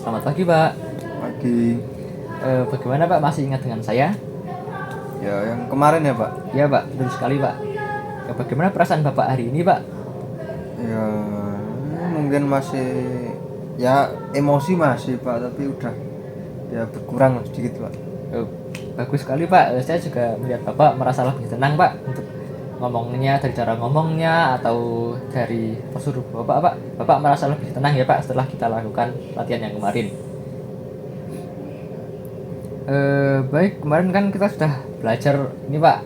Selamat pagi, Pak. Pagi. Bagaimana, Pak? Masih ingat dengan saya? Ya, yang kemarin ya, Pak. Ya, Pak. Betul sekali, Pak. Bagaimana perasaan Bapak hari ini, Pak? Ya, mungkin masih ya emosi masih, Pak, tapi udah ya berkurang sedikit, Pak. Eh, Bagus sekali, Pak. Saya juga melihat Bapak merasa lebih tenang, Pak, untuk ngomongnya, dari cara ngomongnya atau dari postur Bapak, Pak. Bapak merasa lebih tenang ya, Pak, setelah kita lakukan latihan yang kemarin. Baik, kemarin kan kita sudah belajar ini, Pak,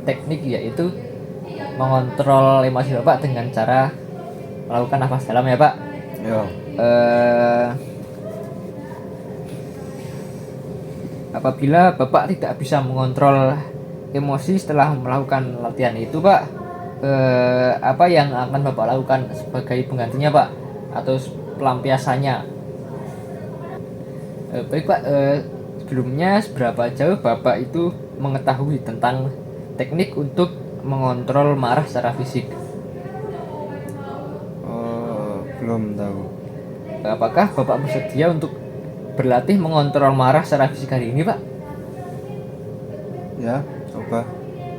teknik yaitu mengontrol emosi Bapak dengan cara melakukan nafas dalam ya, Pak. Ya, Eh, Apabila Bapak tidak bisa mengontrol emosi setelah melakukan latihan itu, Pak, apa yang akan Bapak lakukan sebagai penggantinya, Pak, atau pelampiasannya? Baik, Pak. Sebelumnya seberapa jauh Bapak itu mengetahui tentang teknik untuk mengontrol marah secara fisik? belum tahu. Apakah Bapak bersedia untuk berlatih mengontrol marah secara fisik hari ini, Pak? Ya, coba.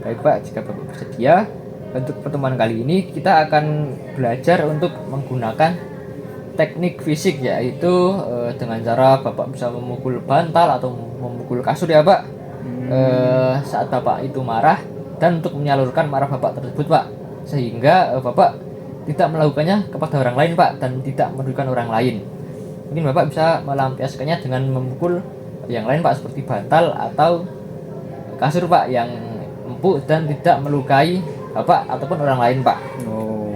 Baik, Pak. Jika Bapak bersedia, untuk pertemuan kali ini kita akan belajar untuk menggunakan teknik fisik, yaitu dengan cara Bapak bisa memukul bantal atau memukul kasur ya, Pak, saat Bapak itu marah, dan untuk menyalurkan marah Bapak tersebut, Pak, sehingga Bapak tidak melakukannya kepada orang lain, Pak, dan tidak merugikan orang lain. Mungkin Bapak bisa melampiaskannya dengan memukul yang lain, Pak, seperti bantal atau kasur, Pak, yang empuk dan tidak melukai Bapak ataupun orang lain, Pak. Oh,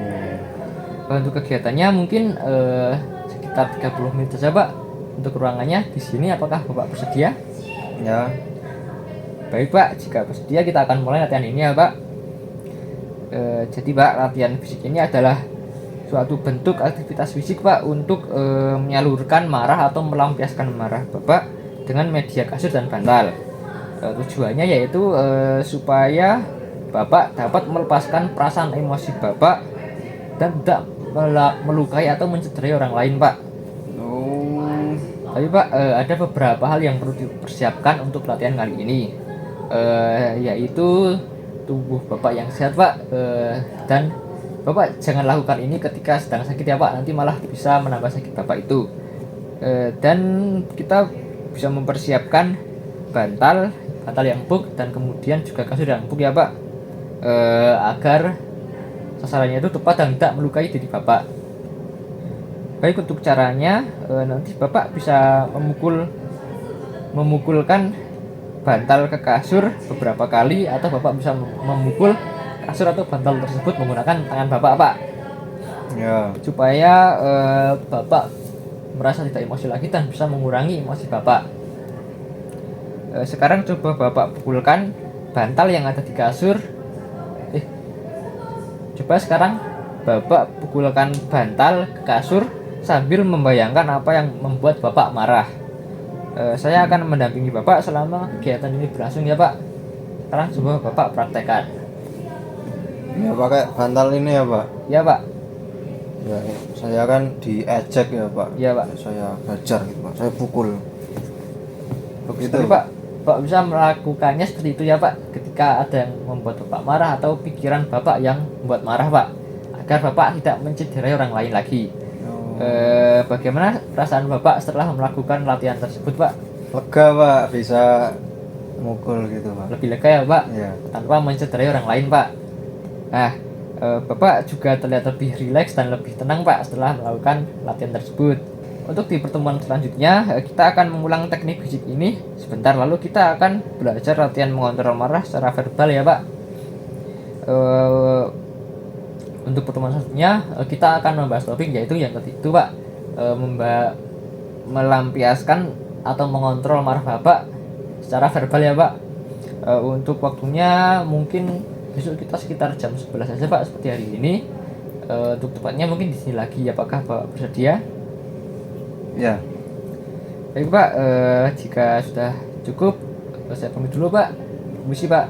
Untuk kegiatannya mungkin sekitar 30 menit saja, Pak. Untuk ruangannya di sini, apakah Bapak bersedia? ya. Baik, Pak. Jika bersedia kita akan mulai latihan ini ya, Pak. Jadi, Pak, latihan fisik ini adalah suatu bentuk aktivitas fisik, Pak, untuk menyalurkan marah atau melampiaskan marah Bapak dengan media kasur dan bantal. Tujuannya yaitu supaya Bapak dapat melepaskan perasaan emosi Bapak dan tidak melukai atau mencederai orang lain, Pak. Oh, Tapi, Pak, ada beberapa hal yang perlu dipersiapkan untuk latihan kali ini, yaitu tubuh Bapak yang sehat, Pak, dan Bapak jangan lakukan ini ketika sedang sakit ya, Pak, nanti malah bisa menambah sakit Bapak itu. Dan kita bisa mempersiapkan bantal yang empuk dan kemudian juga kasur yang empuk ya, Pak, agar sasarannya itu tepat dan tidak melukai diri Bapak. Baik, untuk caranya nanti Bapak bisa memukulkan bantal ke kasur beberapa kali, atau Bapak bisa memukul kasur atau bantal tersebut menggunakan tangan Bapak, Pak, ya. supaya Bapak merasa tidak emosi lagi dan bisa mengurangi emosi Bapak. Sekarang coba Bapak pukulkan bantal yang ada di kasur. Coba sekarang Bapak pukulkan bantal ke kasur sambil membayangkan apa yang membuat Bapak marah. Saya akan mendampingi Bapak selama kegiatan ini berlangsung ya, Pak. Sekarang coba Bapak praktekkan. Ya, pakai bantal ini ya, Pak. Ya, Pak. Ya, saya kan diejek ya, Pak. Ya, Pak. Saya hajar gitu, Pak. Saya pukul. Bagus Gitu. sekali, Pak. Bapak bisa melakukannya seperti itu ya, Pak, ketika ada yang membuat Bapak marah atau pikiran Bapak yang membuat marah, Pak, agar Bapak tidak mencederai orang lain lagi. Bagaimana perasaan Bapak setelah melakukan latihan tersebut, Pak? Lega, Pak, bisa mukul gitu, Pak. Lebih lega ya, Pak, Ya. tanpa mencederai orang lain, Pak. Nah, Bapak juga terlihat lebih rileks dan lebih tenang, Pak, setelah melakukan latihan tersebut. Untuk di pertemuan selanjutnya, kita akan mengulang teknik fisik ini sebentar, lalu kita akan belajar latihan mengontrol marah secara verbal ya, Pak. Untuk pertemuan selanjutnya, kita akan membahas topik yaitu yang ketiga, Pak, melampiaskan atau mengontrol marah Bapak secara verbal ya, Pak. Untuk waktunya mungkin besok kita sekitar jam 11 saja, Pak, seperti hari ini. Untuk tepatnya mungkin di sini lagi. Apakah Bapak bersedia? Ya. Baik, Pak, jika sudah cukup, saya pamit dulu, Pak. Permisi, Pak.